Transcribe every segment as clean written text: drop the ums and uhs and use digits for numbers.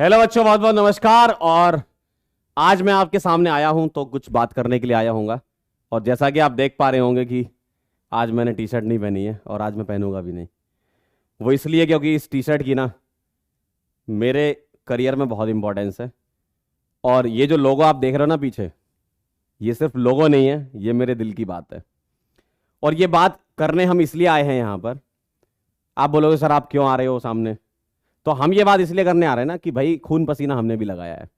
Hello बच्चों, बहुत बहुत नमस्कार। और आज मैं आपके सामने आया हूं तो कुछ बात करने के लिए आया हूँगा। और जैसा कि आप देख पा रहे होंगे कि आज मैंने टी शर्ट नहीं पहनी है और आज मैं पहनूंगा भी नहीं। वो इसलिए क्योंकि इस टी शर्ट की ना मेरे करियर में बहुत इंपॉर्टेंस है। और ये जो लोगो आप देख रहे हो ना पीछे, ये सिर्फ लोगो नहीं है, ये मेरे दिल की बात है। और ये बात करने हम इसलिए आए हैं यहाँ पर। आप बोलोगे सर आप क्यों आ रहे हो सामने, तो हम ये बात इसलिए करने आ रहे हैं ना कि भाई खून पसीना हमने भी लगाया है,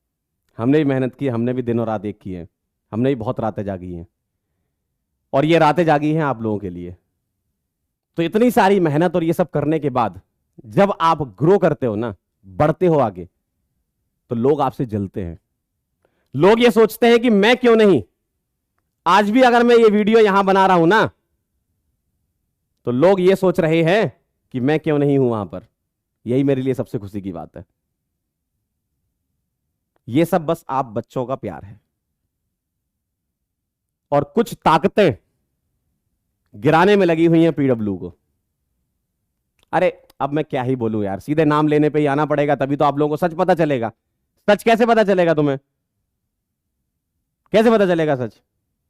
हमने भी मेहनत की, हमने भी दिनों रात एक की है, हमने भी बहुत रातें जागी हैं। और ये रातें जागी हैं आप लोगों के लिए। तो इतनी सारी मेहनत और ये सब करने के बाद जब आप ग्रो करते हो ना, बढ़ते हो आगे, तो लोग आपसे जलते हैं। लोग ये सोचते हैं कि मैं क्यों नहीं। आज भी अगर मैं ये वीडियो यहां बना रहा हूं ना, तो लोग ये सोच रहे हैं कि मैं क्यों नहीं हूं वहां पर। यही मेरे लिए सबसे खुशी की बात है। ये सब बस आप बच्चों का प्यार है। और कुछ ताकतें गिराने में लगी हुई हैं पीडब्ल्यू को। अरे अब मैं क्या ही बोलूं यार, सीधे नाम लेने पे ही आना पड़ेगा, तभी तो आप लोगों को सच पता चलेगा। सच कैसे पता चलेगा तुम्हें? कैसे पता चलेगा सच?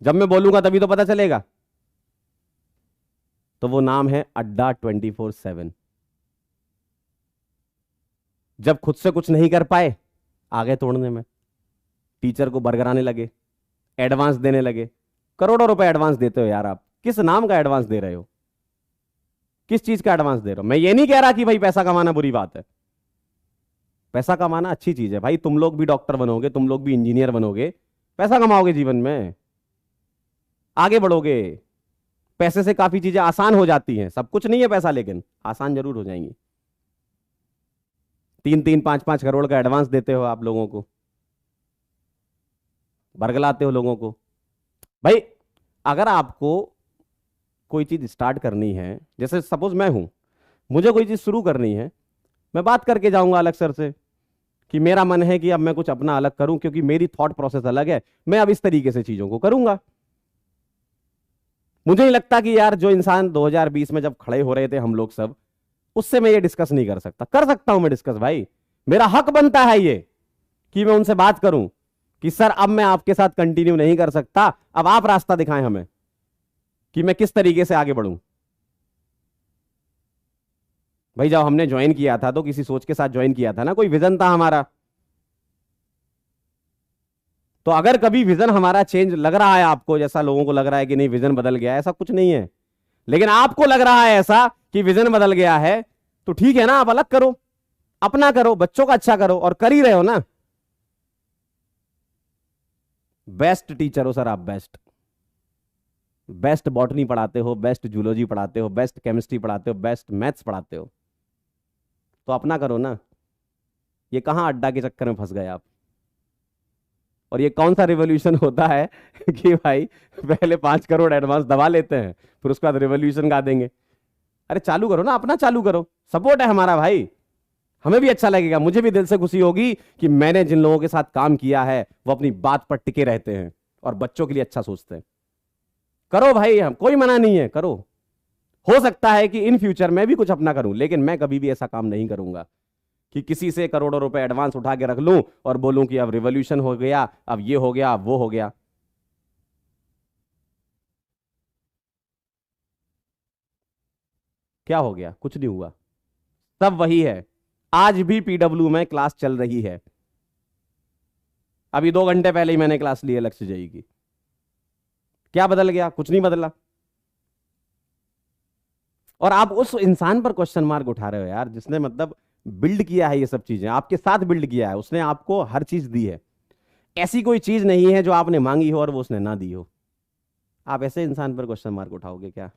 जब मैं बोलूंगा तभी तो पता चलेगा। तो वो नाम है अड्डा 24/7। जब खुद से कुछ नहीं कर पाए, आगे तोड़ने में टीचर को बरगराने लगे, एडवांस देने लगे। करोड़ों रुपए एडवांस देते हो यार आप। किस नाम का एडवांस दे रहे हो? किस चीज का एडवांस दे रहे हो? मैं ये नहीं कह रहा कि भाई पैसा कमाना बुरी बात है। पैसा कमाना अच्छी चीज है भाई। तुम लोग भी डॉक्टर बनोगे, तुम लोग भी इंजीनियर बनोगे, पैसा कमाओगे जीवन में, आगे बढ़ोगे। पैसे से काफी चीजें आसान हो जाती हैं। सब कुछ नहीं है पैसा, लेकिन आसान जरूर हो जाएंगी। 3-3, 5-5 करोड़ का एडवांस देते हो आप लोगों को, बरगलाते हो लोगों को। भाई अगर आपको कोई चीज स्टार्ट करनी है, जैसे सपोज मैं हूं, मुझे कोई चीज शुरू करनी है, मैं बात करके जाऊंगा अलग सर से कि मेरा मन है कि अब मैं कुछ अपना अलग करूं, क्योंकि मेरी थॉट प्रोसेस अलग है, मैं अब इस तरीके से चीजों को करूंगा। मुझे नहीं लगता कि यार जो इंसान 2020 में जब खड़े हो रहे थे हम लोग सब, उससे मैं ये डिस्कस नहीं कर सकता। कर सकता हूं मैं डिस्कस भाई, मेरा हक बनता है ये कि मैं उनसे बात करूं कि सर अब मैं आपके साथ कंटिन्यू नहीं कर सकता, अब आप रास्ता दिखाएं हमें कि मैं किस तरीके से आगे बढ़ूं। भाई जब हमने ज्वाइन किया था तो किसी सोच के साथ ज्वाइन किया था ना, कोई विजन था हमारा। तो अगर कभी विजन हमारा चेंज लग रहा है आपको, जैसा लोगों को लग रहा है कि नहीं विजन बदल गया है, ऐसा कुछ नहीं है, लेकिन आपको लग रहा है ऐसा कि विजन बदल गया है, तो ठीक है ना, आप अलग करो, अपना करो, बच्चों का अच्छा करो, और कर ही रहे हो ना। बेस्ट टीचर हो सर आप, बेस्ट। बेस्ट बॉटनी पढ़ाते हो, बेस्ट जूलॉजी पढ़ाते हो, बेस्ट केमिस्ट्री पढ़ाते हो, बेस्ट मैथ्स पढ़ाते हो, तो अपना करो ना। ये कहां अड्डा के चक्कर में फंस गए आप? और ये कौन सा रिवॉल्यूशन होता है कि भाई पहले 5 करोड़ एडवांस दबा लेते हैं, फिर उसके बाद रिवॉल्यूशन गा देंगे। अरे चालू करो ना, अपना चालू करो। सपोर्ट है हमारा भाई, हमें भी अच्छा लगेगा, मुझे भी दिल से खुशी होगी कि मैंने जिन लोगों के साथ काम किया है वो अपनी बात पर टिके रहते हैं और बच्चों के लिए अच्छा सोचते हैं। करो भाई, हम कोई मना नहीं है, करो। हो सकता है कि इन फ्यूचर मैं भी कुछ अपना करूं, लेकिन मैं कभी भी ऐसा काम नहीं करूंगा कि किसी से करोड़ों रुपए एडवांस उठा के रख लूं और बोलूं कि अब रिवॉल्यूशन हो गया, अब ये हो गया, अब वो हो गया। क्या हो गया? कुछ नहीं हुआ, सब वही है। आज भी पीडब्ल्यू में क्लास चल रही है। अभी 2 घंटे पहले ही मैंने क्लास ली है लक्ष्य जई की। क्या बदल गया? कुछ नहीं बदला। और आप उस इंसान पर क्वेश्चन मार्क उठा रहे हो यार, जिसने मतलब बिल्ड किया है ये सब चीजें, आपके साथ बिल्ड किया है, उसने आपको हर चीज दी है। ऐसी कोई चीज नहीं है जो आपने मांगी हो और वो उसने ना दी हो। आप ऐसे इंसान पर क्वेश्चन मार्क उठाओगे क्या?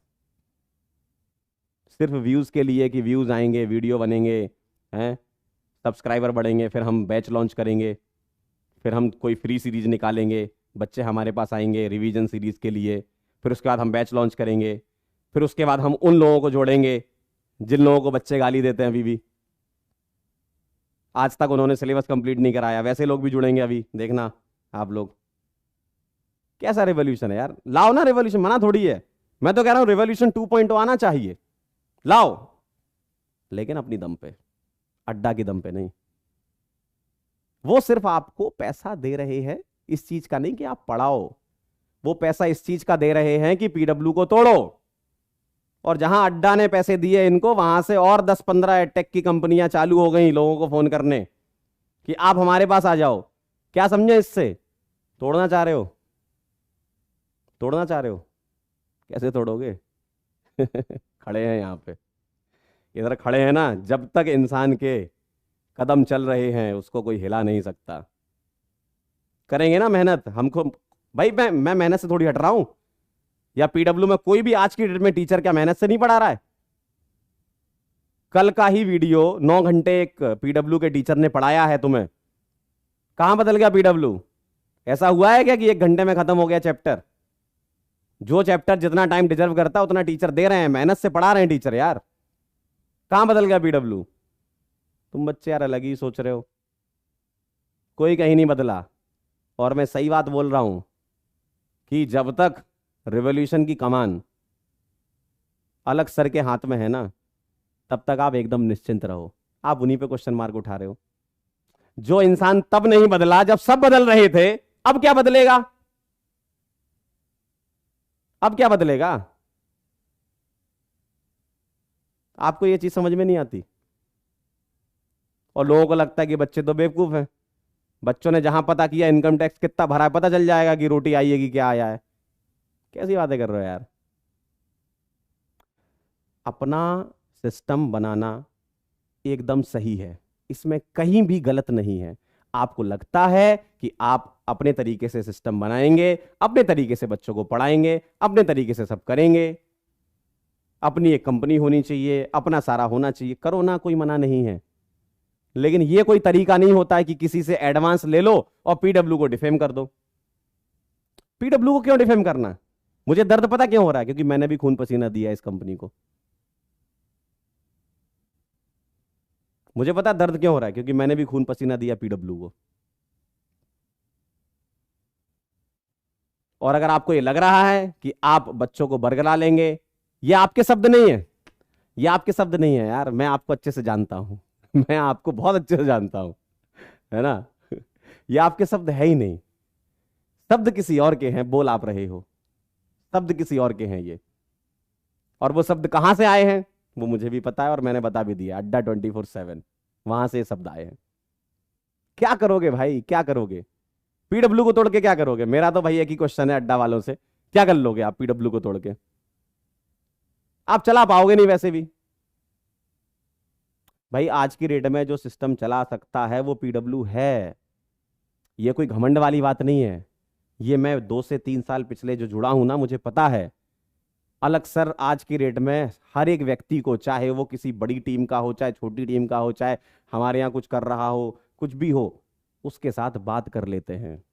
सिर्फ व्यूज के लिए कि व्यूज आएंगे, वीडियो बनेंगे, हैं, सब्सक्राइबर बढ़ेंगे, फिर हम बैच लॉन्च करेंगे, फिर हम कोई फ्री सीरीज निकालेंगे, बच्चे हमारे पास आएंगे रिवीजन सीरीज के लिए, फिर उसके बाद हम बैच लॉन्च करेंगे, फिर उसके बाद हम उन लोगों को जोड़ेंगे जिन लोगों को बच्चे गाली देते हैं अभी भी, आज तक उन्होंने सिलेबस कंप्लीट नहीं कराया, वैसे लोग भी जुड़ेंगे अभी, देखना आप लोग। कैसा रेवोल्यूशन है यार? लाओ ना रेवोल्यूशन, मना थोड़ी है। मैं तो कह रहा हूं रेवोल्यूशन 2.0 आना चाहिए, लाओ, लेकिन अपनी दम पे, अड्डा की दम पे नहीं। वो सिर्फ आपको पैसा दे रहे हैं इस चीज का नहीं कि आप पढ़ाओ, वो पैसा इस चीज का दे रहे हैं कि पीडब्ल्यू को तोड़ो। और जहां अड्डा ने पैसे दिए इनको, वहां से और 10-15 एडटेक की कंपनियां चालू हो गई लोगों को फोन करने कि आप हमारे पास आ जाओ। क्या समझे इससे? तोड़ना चाह रहे हो? तोड़ना चाह रहे हो? कैसे तोड़ोगे? खड़े हैं यहां पे, इधर खड़े हैं ना। जब तक इंसान के कदम चल रहे हैं उसको कोई हिला नहीं सकता। करेंगे ना मेहनत हमको। भाई मैं मेहनत से थोड़ी हट रहा हूं। या पीडब्ल्यू में कोई भी आज की डेट में टीचर क्या मेहनत से नहीं पढ़ा रहा है? कल का ही वीडियो 9 घंटे एक पीडब्ल्यू के टीचर ने पढ़ाया है तुम्हें। कहां बदल गया पीडब्ल्यू? ऐसा हुआ है क्या कि 1 घंटे में खत्म हो गया चैप्टर? जो चैप्टर जितना टाइम डिजर्व करता है उतना टीचर दे रहे हैं, मेहनत से पढ़ा रहे हैं टीचर यार। कहां बदल गया पीडब्ल्यू? तुम बच्चे यार अलग ही सोच रहे हो, कोई कहीं नहीं बदला। और मैं सही बात बोल रहा हूं कि जब तक रिवॉल्यूशन की कमान अलग सर के हाथ में है ना, तब तक आप एकदम निश्चिंत रहो। आप उन्हीं पे क्वेश्चन मार्क उठा रहे हो। जो इंसान तब नहीं बदला जब सब बदल रहे थे, अब क्या बदलेगा? अब क्या बदलेगा? आपको यह चीज समझ में नहीं आती। और लोगों को लगता है कि बच्चे तो बेवकूफ हैं। बच्चों ने जहां पता किया इनकम टैक्स कितना भरा है, पता चल जाएगा कि रोटी आई है कि क्या आया है। कैसी बातें कर रहे हो यार? अपना सिस्टम बनाना एकदम सही है, इसमें कहीं भी गलत नहीं है। आपको लगता है कि आप अपने तरीके से सिस्टम बनाएंगे, अपने तरीके से बच्चों को पढ़ाएंगे, अपने तरीके से सब करेंगे, अपनी एक कंपनी होनी चाहिए, अपना सारा होना चाहिए, करो ना, कोई मना नहीं है। लेकिन यह कोई तरीका नहीं होता है कि किसी से एडवांस ले लो और पीडब्ल्यू को डिफेम कर दो। पीडब्ल्यू को क्यों डिफेम करना? मुझे दर्द पता क्यों हो रहा है? क्योंकि मैंने भी खून पसीना दिया इस कंपनी को। मुझे पता दर्द क्यों हो रहा है, क्योंकि मैंने भी खून पसीना दिया पीडब्ल्यू को। और अगर आपको ये लग रहा है कि आप बच्चों को बरगला लेंगे, ये आपके शब्द नहीं है, ये आपके शब्द नहीं है यार। मैं आपको अच्छे से जानता हूं। मैं आपको बहुत अच्छे से जानता हूं, है ना। ये आपके शब्द है ही नहीं, शब्द किसी और के हैं, बोल आप रहे हो। शब्द किसी और के हैं ये। और वो शब्द कहां से आए हैं वो मुझे भी पता है, और मैंने बता भी दिया। अड्डा 24/7 वहां से ये शब्द आए हैं। क्या करोगे भाई, क्या करोगे? पीडब्ल्यू को तोड़ के क्या करोगे? मेरा तो भाई एक ही क्वेश्चन है अड्डा वालों से, क्या कर लोगे आप पीडब्ल्यू को तोड़ के? आप चला पाओगे नहीं वैसे भी। भाई आज की डेट में जो सिस्टम चला सकता है वो पीडब्ल्यू है। ये कोई घमंड वाली बात नहीं है। ये मैं 2 से 3 साल पिछले जो जुड़ा हूं ना, मुझे पता है। अलग सर आज की डेट में हर एक व्यक्ति को, चाहे वो किसी बड़ी टीम का हो, चाहे छोटी टीम का हो, चाहे हमारे यहाँ कुछ कर रहा हो, कुछ भी हो, उसके साथ बात कर लेते हैं,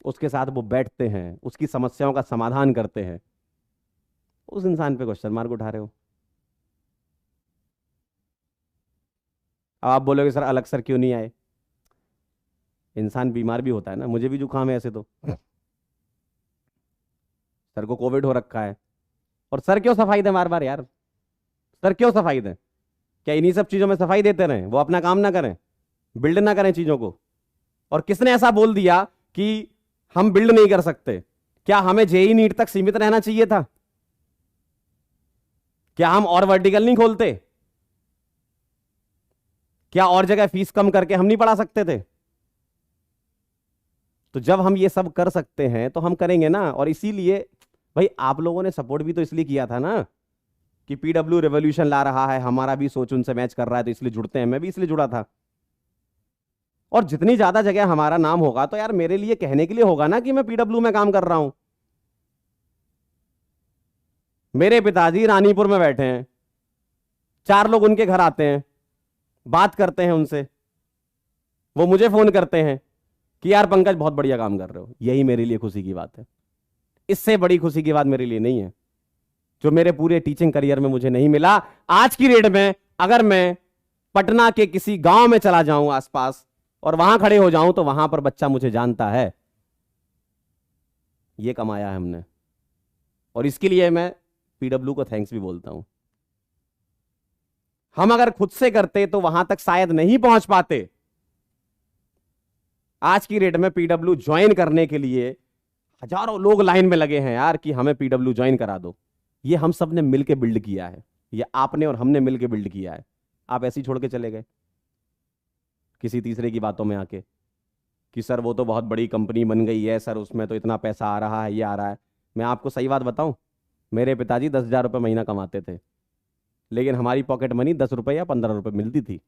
उसके साथ वो बैठते हैं, उसकी समस्याओं का समाधान करते हैं। उस इंसान पे क्वेश्चन मार्क उठा रहे हो। अब आप बोलोगे सर अलग सर क्यों नहीं आए? इंसान बीमार भी होता है ना, मुझे भी जुकाम है ऐसे तो। सर को कोविड हो रखा है, और सर क्यों सफाई दे बार बार यार? सर क्यों सफाई दें? क्या इन्हीं सब चीजों में सफाई देते रहें, वो अपना काम ना करें, बिल्ड ना करें चीजों को? और किसने ऐसा बोल दिया कि हम बिल्ड नहीं कर सकते? क्या हमें जेई नीट तक सीमित रहना चाहिए था? क्या हम और वर्टिकल नहीं खोलते? क्या और जगह फीस कम करके हम नहीं पढ़ा सकते थे? तो जब हम ये सब कर सकते हैं तो हम करेंगे ना। और इसीलिए भाई आप लोगों ने सपोर्ट भी तो इसलिए किया था ना कि पीडब्ल्यू रेवोल्यूशन ला रहा है, हमारा भी सोच उनसे मैच कर रहा है, तो इसलिए जुड़ते हैं। मैं भी इसलिए जुड़ा था। और जितनी ज्यादा जगह हमारा नाम होगा तो यार मेरे लिए कहने के लिए होगा ना कि मैं पीडब्ल्यू में काम कर रहा हूं। मेरे पिताजी रानीपुर में बैठे हैं, 4 लोग उनके घर आते हैं, बात करते हैं उनसे, वो मुझे फोन करते हैं कि यार पंकज बहुत बढ़िया काम कर रहे हो। यही मेरे लिए खुशी की बात है। इससे बड़ी खुशी की बात मेरे लिए नहीं है, जो मेरे पूरे टीचिंग करियर में मुझे नहीं मिला। आज की डेट में अगर मैं पटना के किसी गांव में चला जाऊं आसपास और वहां खड़े हो जाऊं तो वहां पर बच्चा मुझे जानता है। ये कमाया है हमने, और इसके लिए मैं पीडब्ल्यू को थैंक्स भी बोलता हूं। हम अगर खुद से करते तो वहां तक शायद नहीं पहुंच पाते, आज की डेट में पीडब्ल्यू ज्वाइन करने के लिए हजारों लोग लाइन में लगे हैं यार कि हमें पीडब्ल्यू ज्वाइन करा दो। ये हम सब ने मिलकर बिल्ड किया है, ये आपने और हमने मिलकर बिल्ड किया है। आप ऐसे ही छोड़ के चले गए किसी तीसरे की बातों में आके कि सर वो तो बहुत बड़ी कंपनी बन गई है, सर उसमें तो इतना पैसा आ रहा है, ये आ रहा है। मैं आपको सही बात बताऊं, मेरे पिताजी 10,000 रुपये महीना कमाते थे, लेकिन हमारी पॉकेट मनी 10 रुपये या 15 रुपये मिलती थी।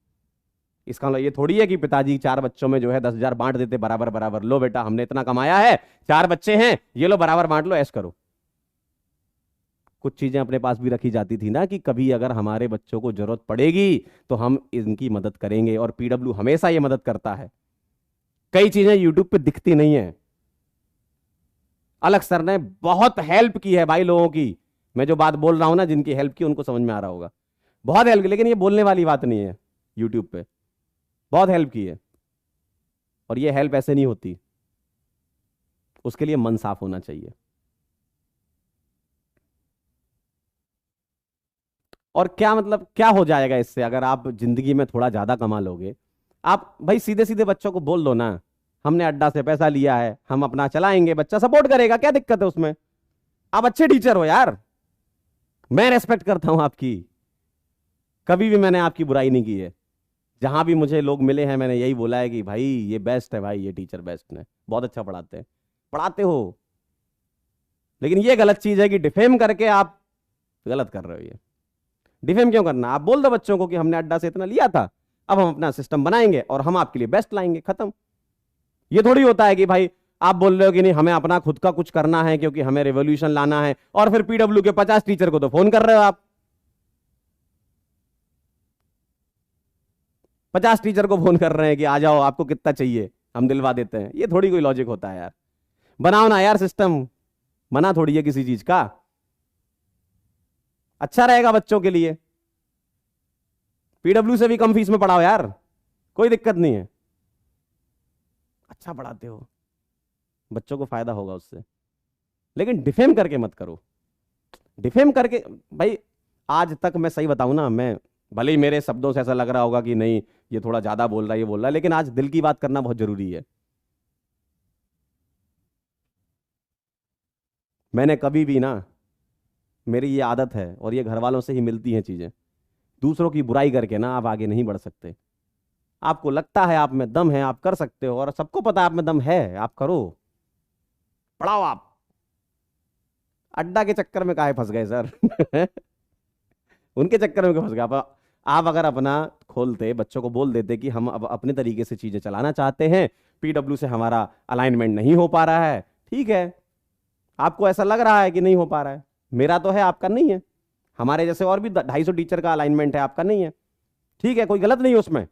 इसका मतलब ये थोड़ी है कि पिताजी 4 बच्चों में जो है 10,000 बांट देते बराबर बराबर, लो बेटा हमने इतना कमाया है, 4 बच्चे हैं, ये लो बराबर बांट लो, ऐश करो। कुछ चीजें अपने पास भी रखी जाती थी ना कि कभी अगर हमारे बच्चों को जरूरत पड़ेगी तो हम इनकी मदद करेंगे, और पीडब्ल्यू हमेशा ये मदद करता है। कई चीजें यूट्यूब पे दिखती नहीं है। अलग सर ने बहुत हेल्प की है भाई लोगों की। मैं जो बात बोल रहा हूं ना, जिनकी हेल्प की उनको समझ में आ रहा होगा, बहुत हेल्प की, लेकिन ये बोलने वाली बात नहीं है। यूट्यूब पे बहुत हेल्प की है, और ये हेल्प ऐसे नहीं होती, उसके लिए मन साफ होना चाहिए। और क्या मतलब क्या हो जाएगा इससे अगर आप जिंदगी में थोड़ा ज्यादा कमा लोगे? आप भाई सीधे सीधे बच्चों को बोल दो ना, हमने अड्डा से पैसा लिया है, हम अपना चलाएंगे, बच्चा सपोर्ट करेगा, क्या दिक्कत है उसमें? आप अच्छे टीचर हो यार, मैं रेस्पेक्ट करता हूं आपकी, कभी भी मैंने आपकी बुराई नहीं की है। जहां भी मुझे लोग मिले हैं मैंने यही बोला है कि भाई ये बेस्ट है, भाई ये टीचर बेस्ट है, बहुत अच्छा पढ़ाते हैं, पढ़ाते हो। लेकिन ये गलत चीज है कि डिफेम करके आप गलत कर रहे हो। ये डिफेम क्यों करना? आप बोल दो बच्चों को कि हमने अड्डा से इतना लिया था, अब हम अपना सिस्टम बनाएंगे और हम आपके लिए बेस्ट लाएंगे, खत्म। ये थोड़ी होता है कि भाई आप बोल रहे हो कि नहीं हमें अपना खुद का कुछ करना है क्योंकि हमें रेवोल्यूशन लाना है, और फिर पीडब्ल्यू के 50 टीचर को तो फोन कर रहे हो आप। 50 टीचर को फोन कर रहे हैं कि आ जाओ, आपको कितना चाहिए हम दिलवा देते हैं। ये थोड़ी कोई लॉजिक होता है यार। बनाओ ना यार सिस्टम, मना थोड़ी है किसी चीज का, अच्छा रहेगा बच्चों के लिए। पीडब्ल्यू से भी कम फीस में पढ़ाओ यार, कोई दिक्कत नहीं है, अच्छा पढ़ाते हो, बच्चों को फायदा होगा उससे। लेकिन डिफेम करके मत करो, डिफेम करके। भाई आज तक मैं सही बताऊं ना, मैं भले ही मेरे शब्दों से ऐसा लग रहा होगा कि नहीं ये थोड़ा ज्यादा बोल रहा है, ये बोल रहा है, लेकिन आज दिल की बात करना बहुत जरूरी है। मैंने कभी भी ना, मेरी ये आदत है और ये घर वालों से ही मिलती हैं चीजें, दूसरों की बुराई करके ना आप आगे नहीं बढ़ सकते। आपको लगता है आप में दम है, आप कर सकते हो, और सबको पता है आप में दम है, आप करो, पढ़ाओ आप। अड्डा के चक्कर में काहे फंस गए सर? उनके चक्कर में क्यों फंस गए आप अगर अपना खोलते, बच्चों को बोल देते कि हम अब अपने तरीके से चीजें चलाना चाहते हैं, पीडब्ल्यू से हमारा अलाइनमेंट नहीं हो पा रहा है, ठीक है, आपको ऐसा लग रहा है कि नहीं हो पा रहा है, मेरा तो है आपका नहीं है, हमारे जैसे और भी 250 टीचर का अलाइनमेंट है, आपका नहीं है, ठीक है, कोई गलत नहीं है उसमें,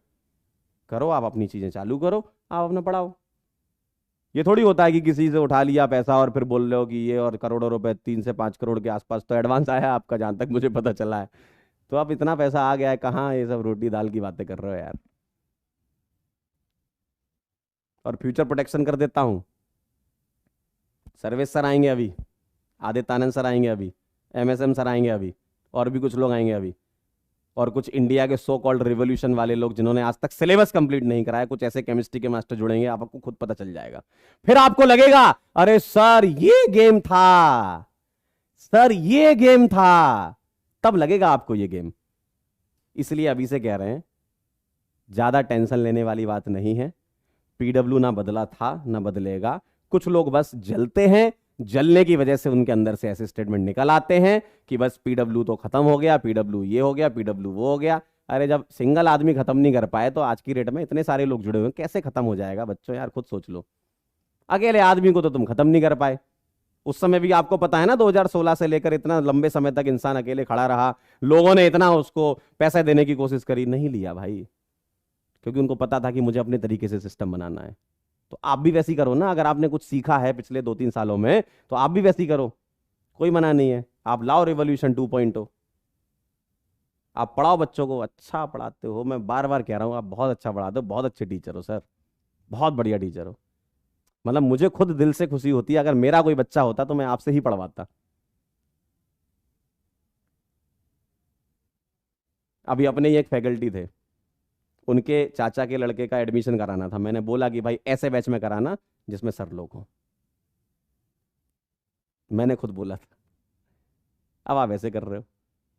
करो आप अपनी चीजें चालू करो, आप अपना पढ़ाओ। ये थोड़ी होता है कि किसी से उठा लिया पैसा और फिर बोल रहे हो कि ये, और करोड़ों रुपए, 3 से 5 करोड़ के आसपास तो एडवांस आया है आपका, जहां तक मुझे पता चला है। तो अब इतना पैसा आ गया है, कहाँ ये सब रोटी दाल की बातें कर रहे हो यार? और फ्यूचर प्रोटेक्शन कर देता हूँ, सर्वेश सर आएंगे अभी, आदित्य आनंद सर आएंगे अभी, एमएसएम सर आएंगे अभी, और भी कुछ लोग आएंगे अभी, और कुछ इंडिया के सो कॉल्ड रिवोल्यूशन वाले लोग जिन्होंने आज तक सिलेबस कंप्लीट नहीं कराया, कुछ ऐसे केमिस्ट्री के मास्टर जुड़ेंगे, आपको खुद पता चल जाएगा। फिर आपको लगेगा अरे सर ये गेम था, सर ये गेम था, तब लगेगा आपको ये गेम। इसलिए अभी से कह रहे हैं, ज्यादा टेंशन लेने वाली बात नहीं है। पीडब्ल्यू ना बदला था ना बदलेगा। कुछ लोग बस जलते हैं, जलने की वजह से उनके अंदर से ऐसे स्टेटमेंट निकल आते हैं कि बस पीडब्ल्यू तो खत्म हो गया, पीडब्ल्यू ये हो गया, पीडब्ल्यू वो हो गया। अरे जब सिंगल आदमी खत्म नहीं कर पाए तो आज की डेट में इतने सारे लोग जुड़े हुए हैं, कैसे खत्म हो जाएगा बच्चों? यार खुद सोच लो, अकेले आदमी को तो तुम खत्म नहीं कर पाए। उस समय भी आपको पता है ना, 2016 से लेकर इतना लंबे समय तक इंसान अकेले खड़ा रहा, लोगों ने इतना उसको पैसे देने की कोशिश करी, नहीं लिया भाई, क्योंकि उनको पता था कि मुझे अपने तरीके से सिस्टम बनाना है। तो आप भी वैसी करो ना, अगर आपने कुछ सीखा है पिछले 2-3 सालों में तो आप भी वैसी करो, कोई मना नहीं है। आप लाओ रिवॉल्यूशन 2.0, आप पढ़ाओ बच्चों को, अच्छा पढ़ाते हो, मैं बार बार कह रहा हूँ आप बहुत अच्छा पढ़ाते हो, बहुत अच्छे टीचर हो सर, बहुत बढ़िया टीचर हो। मतलब मुझे खुद दिल से खुशी होती है, अगर मेरा कोई बच्चा होता तो मैं आपसे ही पढ़वाता। अभी अपने ही एक फैकल्टी थे, उनके चाचा के लड़के का एडमिशन कराना था। मैंने बोला कि भाई ऐसे बैच में कराना जिसमें सर लोग हों। मैंने खुद बोला था। अब आप ऐसे कर रहे हो,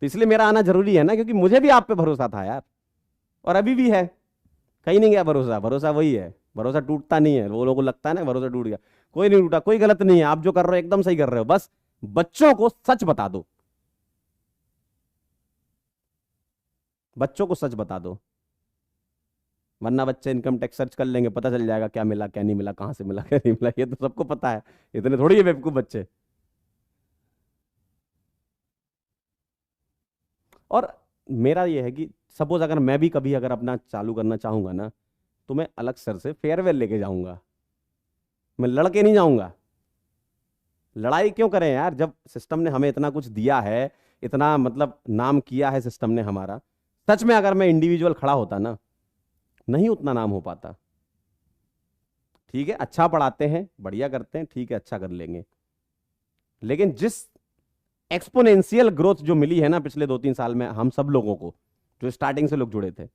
तो इसलिए मेरा आना जरूरी है ना, क्योंकि मुझे भी आप पे भरोसा था यार, और अभी भी है। कहीं नहीं गया भरोसा, भरोसा वही है, भरोसा टूटता नहीं है। वो लोगों को लगता है ना भरोसा टूट गया, कोई नहीं टूटा, कोई गलत नहीं है। आप जो कर रहे हो एकदम सही कर रहे हो, बस बच्चों को सच बता दो, बच्चों को सच बता दो, वरना बच्चे इनकम टैक्स सर्च कर लेंगे, पता चल जाएगा क्या मिला क्या नहीं मिला, कहां से मिला क्या नहीं मिला, ये तो सबको पता है। इतने थोड़ी है बेवकूफ बच्चे। और मेरा ये है कि सपोज अगर मैं भी कभी अगर अपना चालू करना चाहूंगा ना, तो मैं अलग सर से फेयरवेल लेके जाऊंगा, मैं लड़के नहीं जाऊंगा। लड़ाई क्यों करें यार, जब सिस्टम ने हमें इतना कुछ दिया है, इतना मतलब नाम किया है सिस्टम ने हमारा। सच में अगर मैं इंडिविजुअल खड़ा होता ना, नहीं उतना नाम हो पाता। ठीक है, अच्छा पढ़ाते हैं, बढ़िया करते हैं, ठीक है, अच्छा कर लेंगे, लेकिन जिस एक्सपोनेंशियल ग्रोथ जो मिली है ना पिछले 2-3 साल में हम सब लोगों को, जो स्टार्टिंग से लोग जुड़े थे,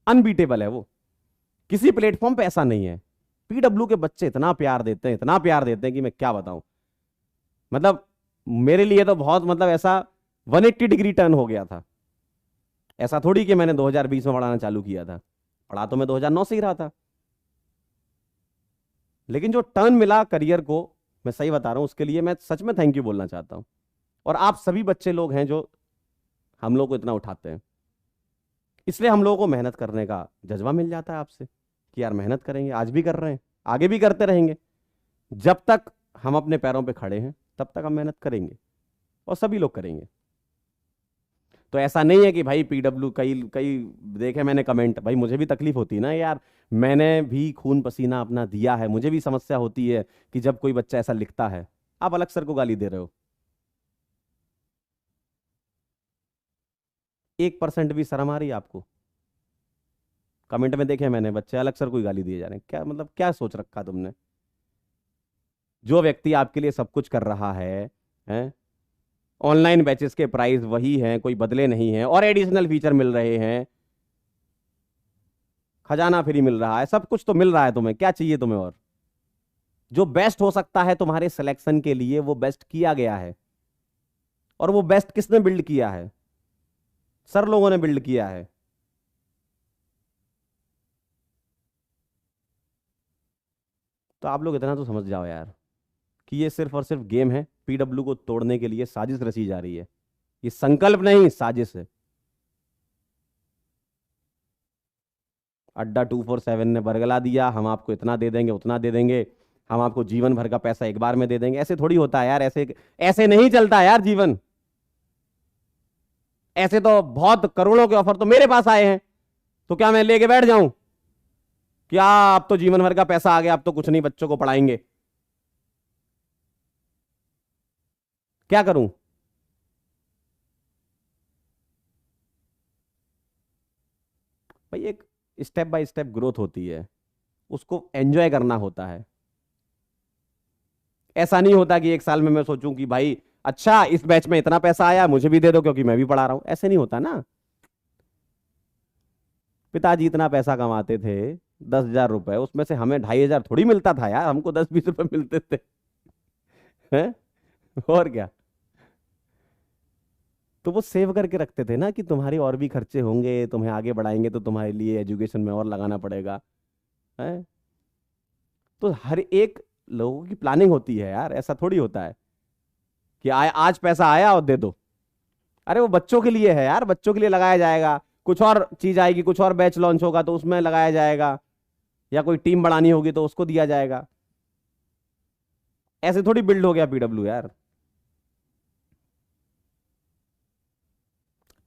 अनबीटेबल है वो। किसी प्लेटफॉर्म पे ऐसा नहीं है। पीडब्ल्यू के बच्चे इतना प्यार देते हैं, इतना प्यार देते हैं कि मैं क्या बताऊं। मतलब मेरे लिए तो बहुत, मतलब ऐसा 180 डिग्री टर्न हो गया था। ऐसा थोड़ी कि मैंने 2020 में पढ़ाना चालू किया था, पढ़ा तो मैं 2009 से ही रहा था, लेकिन जो टर्न मिला करियर को, मैं सही बता रहा हूं, उसके लिए मैं सच में थैंक यू बोलना चाहता हूं। और आप सभी बच्चे लोग हैं जो हम लोग को इतना उठाते हैं, इसलिए हम लोगों को मेहनत करने का जज्बा मिल जाता है आपसे कि यार मेहनत करेंगे, आज भी कर रहे हैं, आगे भी करते रहेंगे। जब तक हम अपने पैरों पे खड़े हैं तब तक हम मेहनत करेंगे, और सभी लोग करेंगे। तो ऐसा नहीं है कि भाई पीडब्ल्यू, कई कई देखे मैंने कमेंट, भाई मुझे भी तकलीफ होती है ना यार, मैंने भी खून पसीना अपना दिया है, मुझे भी समस्या होती है कि जब कोई बच्चा ऐसा लिखता है। आप अलग सर को गाली दे रहे हो, 1% भी शर्म आ रही है आपको? कमेंट में देखे मैंने, बच्चे अलग सर को ही गाली दिए जा रहे हैं, क्या मतलब, क्या सोच रखा तुमने? जो व्यक्ति आपके लिए सब कुछ कर रहा है, ऑनलाइन बैचेस के प्राइस वही हैं, कोई बदले नहीं हैं, और एडिशनल फीचर मिल रहे हैं, खजाना फ्री मिल रहा है, सब कुछ तो मिल रहा है, तुम्हें क्या चाहिए तुम्हें और? जो बेस्ट हो सकता है तुम्हारे सिलेक्शन के लिए वो बेस्ट किया गया है, और वो बेस्ट किसने बिल्ड किया है? सर लोगों ने बिल्ड किया है। तो आप लोग इतना तो समझ जाओ यार कि ये सिर्फ और सिर्फ गेम है, पीडब्ल्यू को तोड़ने के लिए साजिश रची जा रही है। ये संकल्प नहीं, साजिश है। अड्डा 247 ने बरगला दिया, हम आपको इतना दे देंगे, उतना दे देंगे, हम आपको जीवन भर का पैसा एक बार में दे देंगे। ऐसे थोड़ी होता है यार, ऐसे ऐसे नहीं चलता यार जीवन। ऐसे तो बहुत करोड़ों के ऑफर तो मेरे पास आए हैं, तो क्या मैं लेके बैठ जाऊं? क्या अब तो जीवन भर का पैसा आ गया, अब तो कुछ नहीं, बच्चों को पढ़ाएंगे, क्या करूं? भाई एक स्टेप बाय स्टेप ग्रोथ होती है, उसको एंजॉय करना होता है। ऐसा नहीं होता कि एक साल में मैं सोचूं कि भाई अच्छा इस बैच में इतना पैसा आया, मुझे भी दे दो क्योंकि मैं भी पढ़ा रहा हूं। ऐसे नहीं होता ना। पिताजी इतना पैसा कमाते थे, 10,000 रुपए, उसमें से हमें 2,500 थोड़ी मिलता था यार, हमको 10-20 रुपए मिलते थे। हैं? और क्या। तो वो सेव करके रखते थे ना कि तुम्हारे और भी खर्चे होंगे, तुम्हें आगे बढ़ाएंगे तो तुम्हारे लिए एजुकेशन में और लगाना पड़ेगा। है? तो हर एक लोगों की प्लानिंग होती है यार, ऐसा थोड़ी होता है कि आज पैसा आया और दे दो। अरे वो बच्चों के लिए है यार, बच्चों के लिए लगाया जाएगा, कुछ और चीज आएगी, कुछ और बैच लॉन्च होगा तो उसमें लगाया जाएगा, या कोई टीम बढ़ानी होगी तो उसको दिया जाएगा। ऐसे थोड़ी बिल्ड हो गया पीडब्ल्यू यार।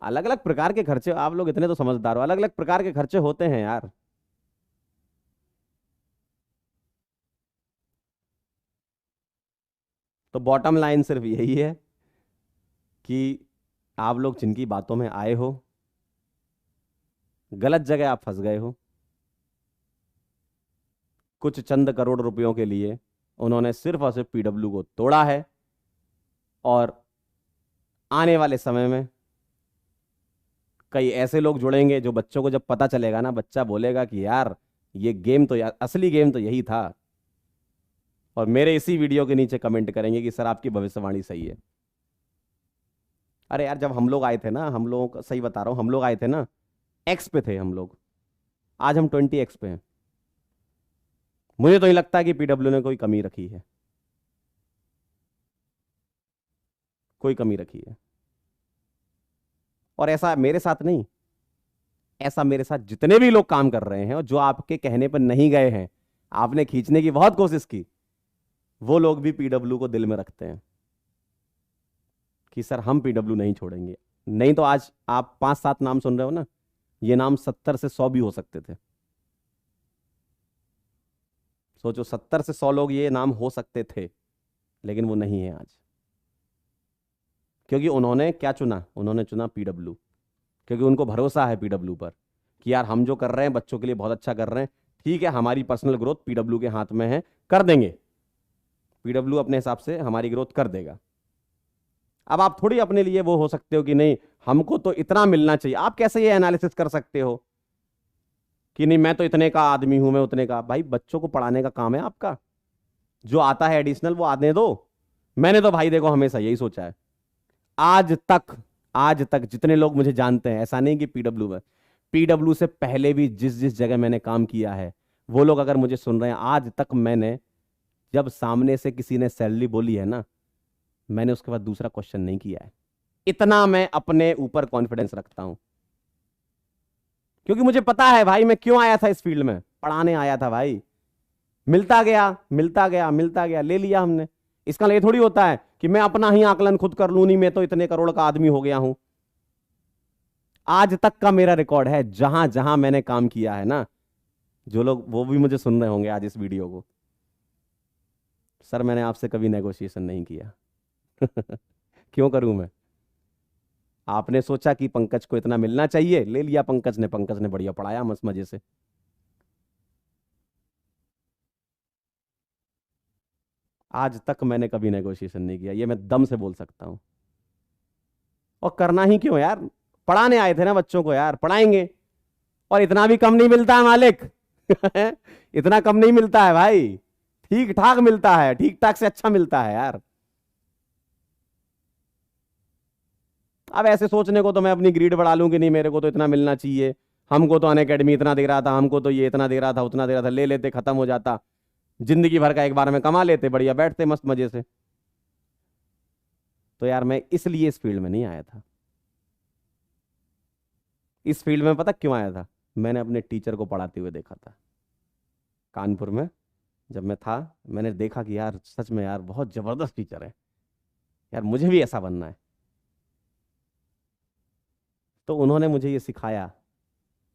अलग अलग प्रकार के खर्चे, आप लोग इतने तो समझदार हो, अलग अलग प्रकार के खर्चे होते हैं यार। तो बॉटम लाइन सिर्फ यही है कि आप लोग जिनकी बातों में आए हो, गलत जगह आप फंस गए हो। कुछ चंद करोड़ रुपयों के लिए उन्होंने सिर्फ और सिर्फ पीडब्ल्यू को तोड़ा है, और आने वाले समय में कई ऐसे लोग जुड़ेंगे जो बच्चों को जब पता चलेगा ना, बच्चा बोलेगा कि यार ये गेम तो, यार असली गेम तो यही था। और मेरे इसी वीडियो के नीचे कमेंट करेंगे कि सर आपकी भविष्यवाणी सही है। अरे यार जब हम लोग आए थे ना, हम लोग सही बता रहा हूं, हम लोग आए थे ना, एक्स पे थे हम लोग। आज हम 20x पे हैं। मुझे तो नहीं लगता कि पीडब्ल्यू ने कोई कमी रखी है, कोई कमी रखी है। और ऐसा मेरे साथ नहीं, ऐसा मेरे साथ जितने भी लोग काम कर रहे हैं और जो आपके कहने पर नहीं गए हैं, आपने खींचने की बहुत कोशिश की, वो लोग भी पीडब्ल्यू को दिल में रखते हैं कि सर हम पीडब्ल्यू नहीं छोड़ेंगे। नहीं तो आज आप 5-7 नाम सुन रहे हो ना, ये नाम 70 से 100 भी हो सकते थे। सोचो 70 से 100 लोग ये नाम हो सकते थे, लेकिन वो नहीं है आज। क्योंकि उन्होंने क्या चुना? उन्होंने चुना पीडब्ल्यू। क्योंकि उनको भरोसा है पीडब्ल्यू पर कि यार हम जो कर रहे हैं बच्चों के लिए बहुत अच्छा कर रहे हैं। ठीक है, हमारी पर्सनल ग्रोथ पीडब्ल्यू के हाथ में है, कर देंगे। पीडब्ल्यू अपने हिसाब से हमारी ग्रोथ कर देगा। अब आप थोड़ी अपने लिए वो हो सकते हो कि नहीं हमको तो इतना मिलना चाहिए। आप कैसे ये एनालिसिस कर सकते हो कि नहीं मैं तो इतने का आदमी हूं, मैं उतने का? भाई बच्चों को पढ़ाने का काम है आपका, जो आता है एडिशनल वो आने दो। मैंने तो भाई देखो हमेशा यही सोचा है। आज तक, आज तक जितने लोग मुझे जानते हैं, ऐसा नहीं कि पीडब्ल्यू में, पीडब्ल्यू से पहले भी जिस जिस जगह मैंने काम किया है, वो लोग अगर मुझे सुन रहे हैं, आज तक मैंने जब सामने से किसी ने सैलरी बोली है ना, मैंने उसके बाद दूसरा क्वेश्चन नहीं किया है। इतना मैं अपने ऊपर कॉन्फिडेंस रखता हूं। क्योंकि मुझे पता है भाई मैं क्यों आया था इस फील्ड में, पढ़ाने आया था भाई। मिलता गया मिलता गया मिलता गया, ले लिया हमने। इसका ये थोड़ी होता है कि मैं अपना ही आकलन खुद कर लूं, नहीं मैं तो इतने करोड़ का आदमी हो गया हूं। आज तक का मेरा रिकॉर्ड है, जहां जहां मैंने काम किया है ना, जो लोग वो भी मुझे सुन रहे होंगे आज इस वीडियो को, सर मैंने आपसे कभी नेगोशिएशन नहीं किया। क्यों करूं मैं? आपने सोचा कि पंकज को इतना मिलना चाहिए, ले लिया पंकज ने। पंकज ने बढ़िया पढ़ाया मस्त मजे से। आज तक मैंने कभी नेगोशिएशन नहीं किया, ये मैं दम से बोल सकता हूं। और करना ही क्यों यार, पढ़ाने आए थे ना बच्चों को, यार पढ़ाएंगे। और इतना भी कम नहीं मिलता है मालिक। इतना कम नहीं मिलता है भाई, ठीक ठाक मिलता है, ठीक ठाक से अच्छा मिलता है यार। अब ऐसे सोचने को तो मैं अपनी ग्रीड बढ़ा लूं कि नहीं मेरे को तो इतना मिलना चाहिए, हमको तो अनअकैडमी इतना दे रहा था, हमको तो ये इतना दे रहा था, उतना दे रहा था, ले लेते खत्म हो जाता, जिंदगी भर का एक बार में कमा लेते, बढ़िया बैठते मस्त मजे से। तो यार मैं इसलिए इस फील्ड में नहीं आया था। इस फील्ड में पता क्यों आया था? मैंने अपने टीचर को पढ़ाते हुए देखा था कानपुर में। जब मैं था, मैंने देखा कि यार सच में यार बहुत जबरदस्त टीचर है, यार मुझे भी ऐसा बनना है। तो उन्होंने मुझे ये सिखाया।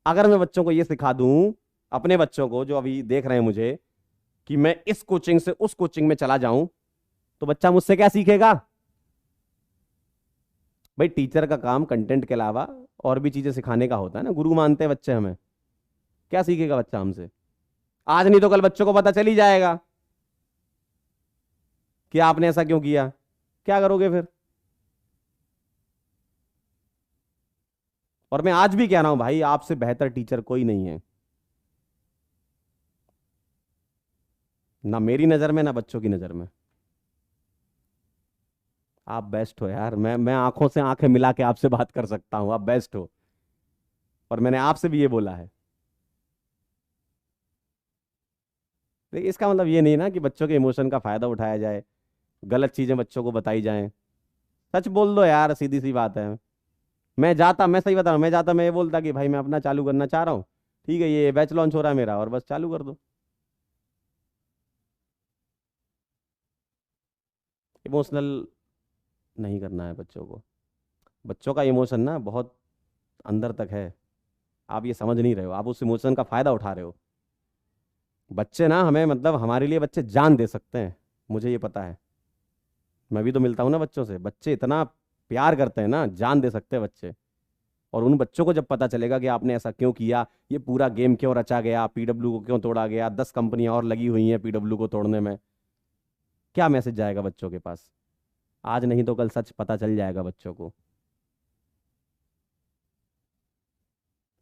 अगर मैं बच्चों को ये सिखा दूं, अपने बच्चों को जो अभी देख रहे हैं मुझे, कि मैं इस कोचिंग से उस कोचिंग में चला जाऊं, तो बच्चा मुझसे क्या सीखेगा? भाई टीचर का काम कंटेंट के अलावा और भी चीजें सिखाने का होता है ना, गुरु मानते हैं बच्चे हमें। क्या सीखेगा बच्चा हमसे? आज नहीं तो कल बच्चों को पता चल ही जाएगा कि आपने ऐसा क्यों किया। क्या करोगे फिर? और मैं आज भी कह रहा हूं भाई, आपसे बेहतर टीचर कोई नहीं है, ना मेरी नजर में ना बच्चों की नजर में। आप बेस्ट हो यार, मैं आंखों से आंखें मिला के आपसे बात कर सकता हूं, आप बेस्ट हो। और मैंने आपसे भी ये बोला है। लेकिन इसका मतलब ये नहीं ना कि बच्चों के इमोशन का फायदा उठाया जाए, गलत चीजें बच्चों को बताई जाएं। सच बोल दो यार, सीधी सी बात है। मैं सही बता रहा हूं, मैं जाता मैं ये बोलता कि भाई मैं अपना चालू करना चाह रहा हूँ, ठीक है ये बैच लॉन्च हो रहा है मेरा, और बस चालू कर दो। इमोशनल नहीं करना है बच्चों को। बच्चों का इमोशन ना बहुत अंदर तक है, आप ये समझ नहीं रहे हो, आप उस इमोशन का फायदा उठा रहे हो। बच्चे ना हमें, मतलब हमारे लिए बच्चे जान दे सकते हैं, मुझे ये पता है। मैं भी तो मिलता हूं ना बच्चों से, बच्चे इतना प्यार करते हैं ना, जान दे सकते हैं बच्चे। और उन बच्चों को जब पता चलेगा कि आपने ऐसा क्यों किया, ये पूरा गेम क्यों रचा गया, पीडब्ल्यू को क्यों तोड़ा गया, 10 कंपनियां और लगी हुई हैं पीडब्ल्यू को तोड़ने में, क्या मैसेज जाएगा बच्चों के पास? आज नहीं तो कल सच पता चल जाएगा बच्चों को।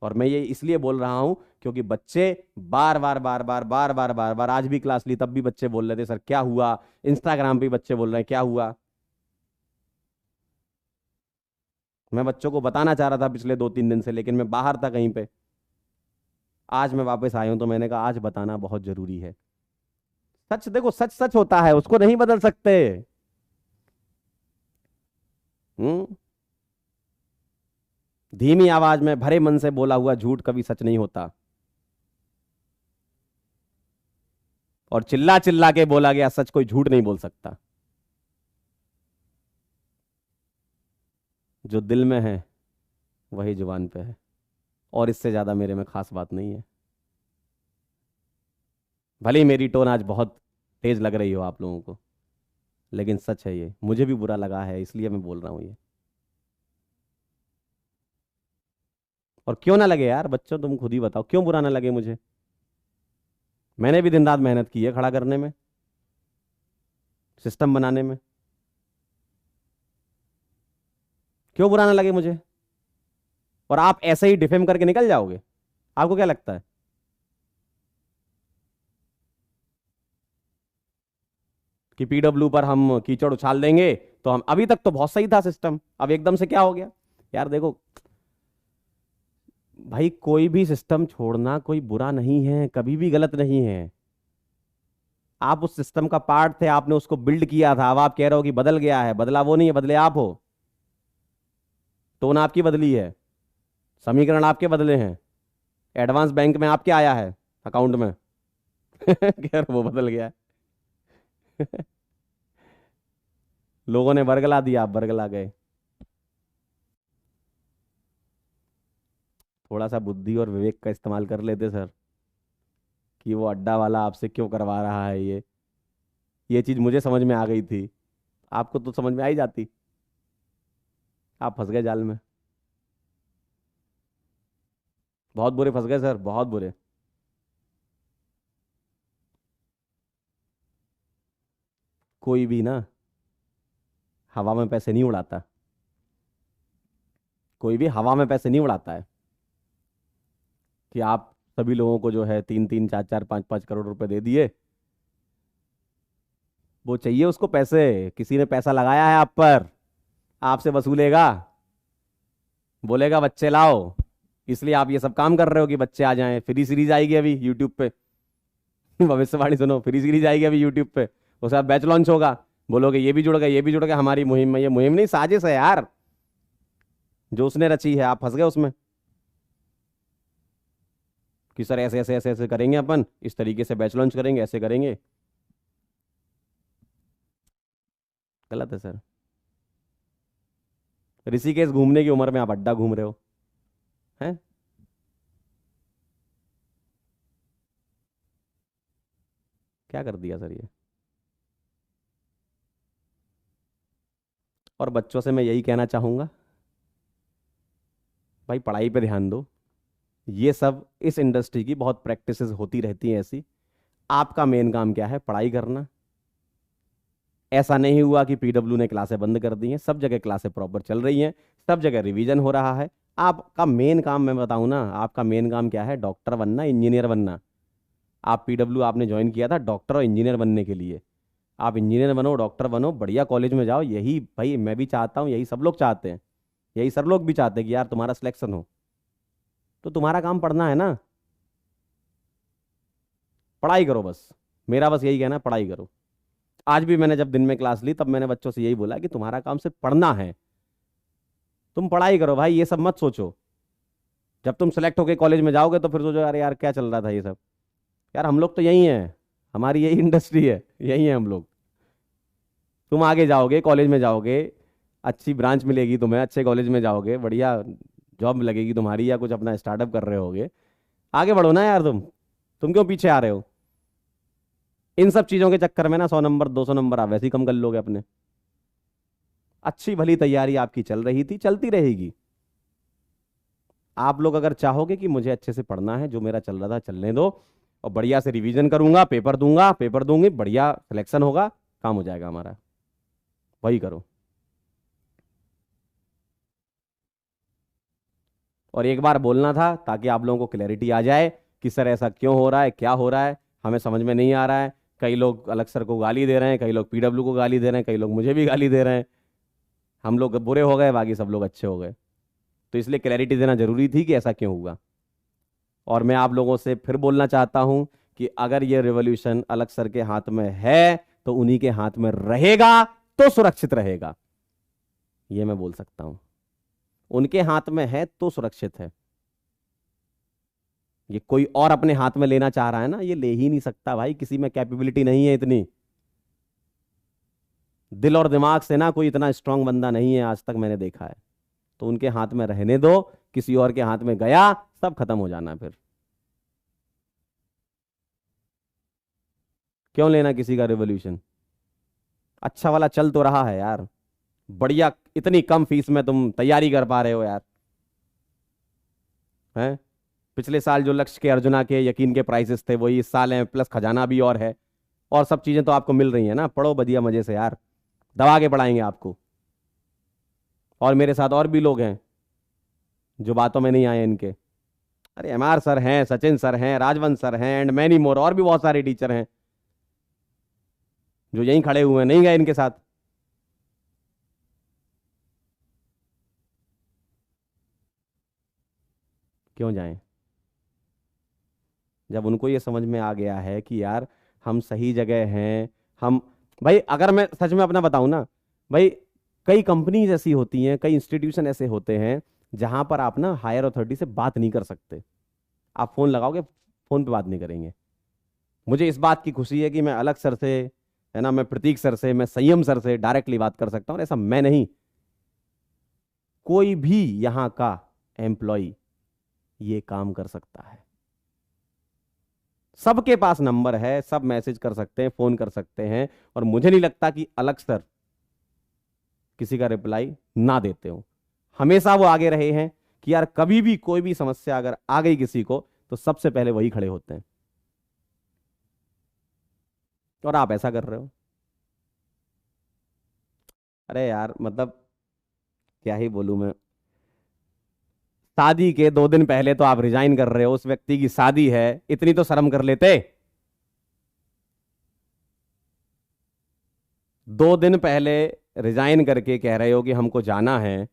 और मैं ये इसलिए बोल रहा हूं क्योंकि बच्चे बार बार बार बार बार बार बार बार, आज भी क्लास ली तब भी बच्चे बोल रहे थे सर क्या हुआ, इंस्टाग्राम पे बच्चे बोल रहे हैं क्या हुआ। मैं बच्चों को बताना चाह रहा था पिछले 2-3 दिन से, लेकिन मैं बाहर था कहीं पे। आज मैं वापस आया हूं तो मैंने कहा आज बताना बहुत जरूरी है। सच देखो, सच सच होता है, उसको नहीं बदल सकते। हम्म। धीमी आवाज में भरे मन से बोला हुआ झूठ कभी सच नहीं होता, और चिल्ला चिल्ला के बोला गया सच कोई झूठ नहीं बोल सकता। जो दिल में है वही जुबान पे है, और इससे ज्यादा मेरे में खास बात नहीं है। भले ही मेरी टोन आज बहुत तेज लग रही हो आप लोगों को, लेकिन सच है, ये मुझे भी बुरा लगा है इसलिए मैं बोल रहा हूं ये। और क्यों ना लगे यार बच्चों, तुम खुद ही बताओ क्यों बुरा ना लगे मुझे। मैंने भी दिन रात मेहनत की है खड़ा करने में, सिस्टम बनाने में। क्यों बुरा ना लगे मुझे। और आप ऐसे ही डिफेम करके निकल जाओगे, आपको क्या लगता है। कि पीडब्ल्यू पर हम कीचड़ उछाल देंगे तो हम, अभी तक तो बहुत सही था सिस्टम, अब एकदम से क्या हो गया। यार देखो भाई, कोई भी सिस्टम छोड़ना कोई बुरा नहीं है, कभी भी गलत नहीं है। आप उस सिस्टम का पार्ट थे, आपने उसको बिल्ड किया था, अब आप कह रहे हो कि बदल गया है। बदला वो नहीं है, बदले आप हो। टोन आपकी बदली है, समीकरण आपके बदले हैं, एडवांस बैंक में आपके आया है अकाउंट में। यार वो बदल गया है। लोगों ने बरगला दिया, आप बरगला गए। थोड़ा सा बुद्धि और विवेक का इस्तेमाल कर लेते सर, कि वो अड्डा वाला आपसे क्यों करवा रहा है ये चीज मुझे समझ में आ गई थी, आपको तो समझ में आ ही जाती। आप फंस गए जाल में, बहुत बुरे फंस गए सर, बहुत बुरे। कोई भी ना हवा में पैसे नहीं उड़ाता, कोई भी हवा में पैसे नहीं उड़ाता है। कि आप सभी लोगों को जो है 3-3, 4-4, 5-5 करोड़ रुपए दे दिए, वो चाहिए उसको पैसे, किसी ने पैसा लगाया है आप पर, आपसे वसूलेगा, बोलेगा बच्चे लाओ। इसलिए आप ये सब काम कर रहे हो कि बच्चे आ जाएं। फ्री सीरीज आएगी अभी यूट्यूब पे। भविष्यवाणी सुनो, फ्री सीरीज आएगी अभी यूट्यूब पे, उसके बाद बैच लॉन्च होगा। बोलोगे ये भी जुड़ गए, ये भी जुड़ गए हमारी मुहिम में। ये मुहिम नहीं, साजिश है यार, जो उसने रची है, आप फंस गए उसमें। कि सर ऐसे ऐसे ऐसे ऐसे करेंगे, अपन इस तरीके से बैच लॉन्च करेंगे, ऐसे करेंगे। गलत है सर। ऋषिकेश घूमने की उम्र में आप अड्डा घूम रहे हो, हैं। क्या कर दिया सर ये। और बच्चों से मैं यही कहना चाहूंगा, भाई पढ़ाई पे ध्यान दो। ये सब इस इंडस्ट्री की बहुत प्रैक्टिसेस होती रहती हैं ऐसी। आपका मेन काम क्या है, पढ़ाई करना। ऐसा नहीं हुआ कि पीडब्ल्यू ने क्लासें बंद कर दी हैं, सब जगह क्लासें प्रॉपर चल रही हैं, सब जगह रिवीजन हो रहा है। आपका मेन काम मैं बताऊं ना, आपका मेन काम क्या है, डॉक्टर बनना, इंजीनियर बनना। आप पीडब्ल्यू आपने ज्वाइन किया था डॉक्टर और इंजीनियर बनने के लिए। आप इंजीनियर बनो, डॉक्टर बनो, बढ़िया कॉलेज में जाओ, यही भाई मैं भी चाहता हूँ, यही सब लोग चाहते हैं। यही सर लोग भी चाहते हैं कि यार तुम्हारा सिलेक्शन हो। तो तुम्हारा काम पढ़ना है ना, पढ़ाई करो बस। मेरा बस यही कहना है, पढ़ाई करो। आज भी मैंने जब दिन में क्लास ली तब मैंने बच्चों से यही बोला कि तुम्हारा काम सिर्फ पढ़ना है, तुम पढ़ाई करो भाई, ये सब मत सोचो। जब तुम सेलेक्ट होके कॉलेज में जाओगे तो फिर सोचो यार यार क्या चल रहा था ये सब। यार हम लोग तो यही हैं, हमारी यही इंडस्ट्री है, यही है हम लोग। तुम आगे जाओगे, कॉलेज में जाओगे, अच्छी ब्रांच मिलेगी तुम्हें, अच्छे कॉलेज में जाओगे, बढ़िया जॉब लगेगी तुम्हारी, या कुछ अपना स्टार्टअप कर रहे होगे। आगे बढ़ो ना यार, तुम क्यों पीछे आ रहे हो। इन सब चीजों के चक्कर में ना 100 नंबर 200 नंबर आप वैसे ही कम कर लोगे अपने। अच्छी भली तैयारी आपकी चल रही थी, चलती रहेगी। आप लोग अगर चाहोगे कि मुझे अच्छे से पढ़ना है, जो मेरा चल रहा था चलने दो, और बढ़िया से रिवीजन करूंगा, पेपर दूंगा, पेपर दूंगी, बढ़िया सिलेक्शन होगा, काम हो जाएगा हमारा, वही करो। और एक बार बोलना था ताकि आप लोगों को क्लैरिटी आ जाए कि सर ऐसा क्यों हो रहा है, क्या हो रहा है, हमें समझ में नहीं आ रहा है। कई लोग अलग सर को गाली दे रहे हैं, कई लोग पीडब्ल्यू को गाली दे रहे हैं, कई लोग मुझे भी गाली दे रहे हैं। हम लोग बुरे हो गए, बाकी सब लोग अच्छे हो गए। तो इसलिए क्लैरिटी देना जरूरी थी कि ऐसा क्यों हुआ। और मैं आप लोगों से फिर बोलना चाहता हूं कि अगर ये रिवॉल्यूशन अलग सर के हाथ में है तो उन्हीं के हाथ में रहेगा तो सुरक्षित रहेगा। ये मैं बोल सकता हूं, उनके हाथ में है तो सुरक्षित है। ये कोई और अपने हाथ में लेना चाह रहा है ना, ये ले ही नहीं सकता भाई, किसी में कैपेबिलिटी नहीं है इतनी। दिल और दिमाग से ना कोई इतना स्ट्रांग बंदा नहीं है आज तक मैंने देखा है। तो उनके हाथ में रहने दो, किसी और के हाथ में गया सब खत्म हो जाना फिर। क्यों लेना किसी का रिवॉल्यूशन? अच्छा वाला चल तो रहा है यार, बढ़िया, इतनी कम फीस में तुम तैयारी कर पा रहे हो यार, हैं? पिछले साल जो लक्ष्य के, अर्जुना के, यकीन के प्राइसेस थे वही इस साल हैं, प्लस खजाना भी और है, और सब चीजें तो आपको मिल रही हैं ना। पढ़ो बढ़िया मजे से यार, दबा के पढ़ाएंगे आपको। और मेरे साथ और भी लोग हैं जो बातों में नहीं आए इनके। अरे एमआर सर हैं, सचिन सर हैं, राजवंश सर हैं, एंड मैनी मोर, और भी बहुत सारे टीचर हैं जो यहीं खड़े हुए हैं, नहीं गए इनके साथ। क्यों जाएं? जब उनको ये समझ में आ गया है कि यार हम सही जगह हैं। हम, भाई अगर मैं सच में अपना बताऊं ना भाई, कई कंपनीज ऐसी होती हैं, कई इंस्टीट्यूशन ऐसे होते हैं जहां पर आप ना हायर अथॉरिटी से बात नहीं कर सकते। आप फोन लगाओगे, फोन पे बात नहीं करेंगे। मुझे इस बात की खुशी है कि मैं अलग सर से, है ना, मैं प्रतीक सर से, मैं संयम सर से डायरेक्टली बात कर सकता हूं। और ऐसा मैं नहीं, कोई भी यहां का एम्प्लॉय ये काम कर सकता है। सबके पास नंबर है, सब मैसेज कर सकते हैं, फोन कर सकते हैं, और मुझे नहीं लगता कि अलग सर किसी का रिप्लाई ना देते हो। हमेशा वो आगे रहे हैं कि यार कभी भी कोई भी समस्या अगर आ गई किसी को तो सबसे पहले वही खड़े होते हैं। और आप ऐसा कर रहे हो। अरे यार मतलब क्या ही बोलूं मैं। शादी के 2 दिन पहले तो आप रिजाइन कर रहे हो, उस व्यक्ति की शादी है, इतनी तो शर्म कर लेते। 2 दिन पहले रिजाइन करके कह रहे हो कि हमको जाना है।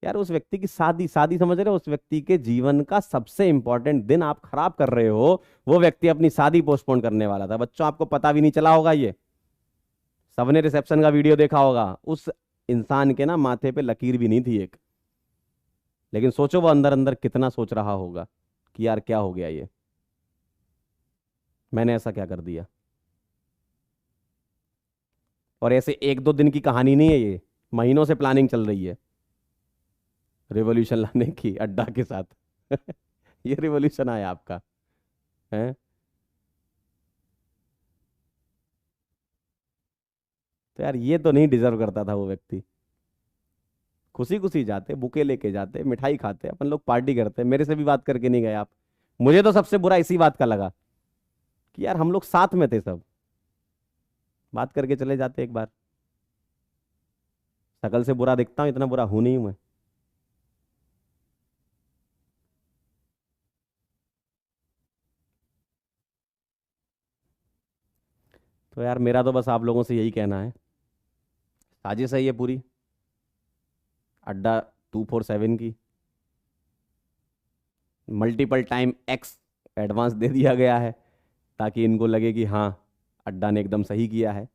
यार उस व्यक्ति की शादी, शादी समझ रहे हो, उस व्यक्ति के जीवन का सबसे इंपॉर्टेंट दिन आप खराब कर रहे हो। वो व्यक्ति अपनी शादी पोस्टपोन करने वाला था। बच्चों आपको पता भी नहीं चला होगा, ये सबने रिसेप्शन का वीडियो देखा होगा। उस इंसान के ना माथे पे लकीर भी नहीं थी एक। लेकिन सोचो वो अंदर अंदर कितना सोच रहा होगा कि यार क्या हो गया ये, मैंने ऐसा क्या कर दिया। और ऐसे 1-2 दिन की कहानी नहीं है ये, महीनों से प्लानिंग चल रही है रिवॉल्यूशन लाने की अड्डा के साथ। ये रिवॉल्यूशन आया आपका है। तो यार ये तो नहीं डिजर्व करता था वो व्यक्ति। खुशी खुशी जाते, बुके लेके जाते, मिठाई खाते, अपन लोग पार्टी करते, मेरे से भी बात करके नहीं गए आप। मुझे तो सबसे बुरा इसी बात का लगा कि यार हम लोग साथ में थे सब, बात करके चले जाते एक बार। शकल से बुरा दिखता हूं, इतना बुरा हूं नहीं मैं। तो यार मेरा तो बस आप लोगों से यही कहना है, साजिश है ये पूरी, अड्डा 247 की। मल्टीपल टाइम एक्स एडवांस दे दिया गया है ताकि इनको लगे कि हाँ अड्डा ने एकदम सही किया है।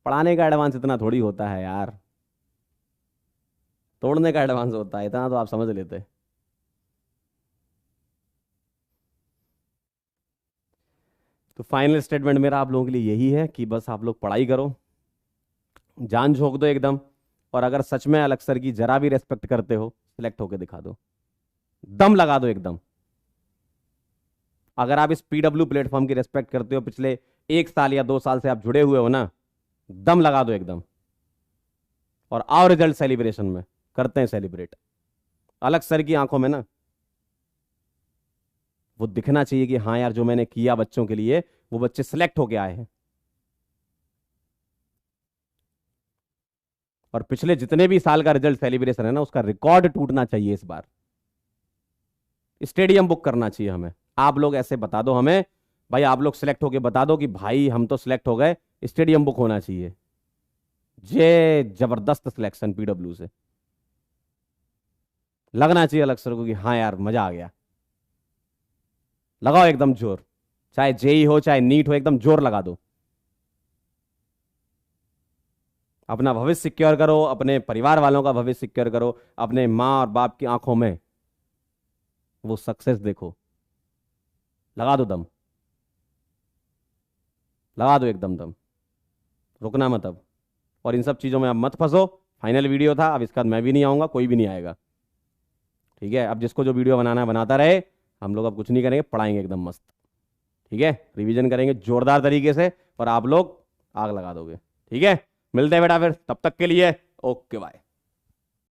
पढ़ाने का एडवांस इतना थोड़ी होता है यार, तोड़ने का एडवांस होता है, इतना तो आप समझ लेते। तो फाइनल स्टेटमेंट मेरा आप लोगों के लिए यही है कि बस आप लोग पढ़ाई करो, जान झोंक दो एकदम। और अगर सच में अलग सर की जरा भी रेस्पेक्ट करते हो, सिलेक्ट होके दिखा दो, दम लगा दो एकदम। अगर आप इस पीडब्ल्यू प्लेटफॉर्म की रेस्पेक्ट करते हो, पिछले 1 साल या 2 साल से आप जुड़े हुए हो ना, दम लगा दो एकदम। और आओ रिजल्ट सेलिब्रेशन में, करते हैं सेलिब्रेट। अलग सर की आंखों में ना वो दिखना चाहिए कि हाँ यार जो मैंने किया बच्चों के लिए, वो बच्चे सिलेक्ट होके आए हैं। और पिछले जितने भी साल का रिजल्ट सेलिब्रेशन है ना, उसका रिकॉर्ड टूटना चाहिए इस बार। स्टेडियम बुक करना चाहिए हमें। आप लोग ऐसे बता दो हमें, भाई आप लोग सिलेक्ट होके बता दो कि भाई हम तो सिलेक्ट हो गए, स्टेडियम बुक होना चाहिए। ये जबरदस्त सिलेक्शन पीडब्ल्यू से लगना चाहिए अलग सर को कि हाँ यार मजा आ गया। लगाओ एकदम जोर, चाहे जेई हो चाहे नीट हो, एकदम जोर लगा दो। अपना भविष्य सिक्योर करो, अपने परिवार वालों का भविष्य सिक्योर करो, अपने माँ और बाप की आंखों में वो सक्सेस देखो। लगा दो दम, लगा दो एकदम दम, रुकना मत अब। और इन सब चीज़ों में अब मत फंसो। फाइनल वीडियो था, अब इसके बाद मैं भी नहीं आऊँगा, कोई भी नहीं आएगा। ठीक है, अब जिसको जो वीडियो बनाना है बनाता रहे। हम लोग अब कुछ नहीं करेंगे, पढ़ाएंगे एकदम मस्त। ठीक है, रिवीजन करेंगे जोरदार तरीके से और आप लोग आग लगा दोगे। ठीक है, मिलते हैं बेटा फिर, तब तक के लिए ओके बाय।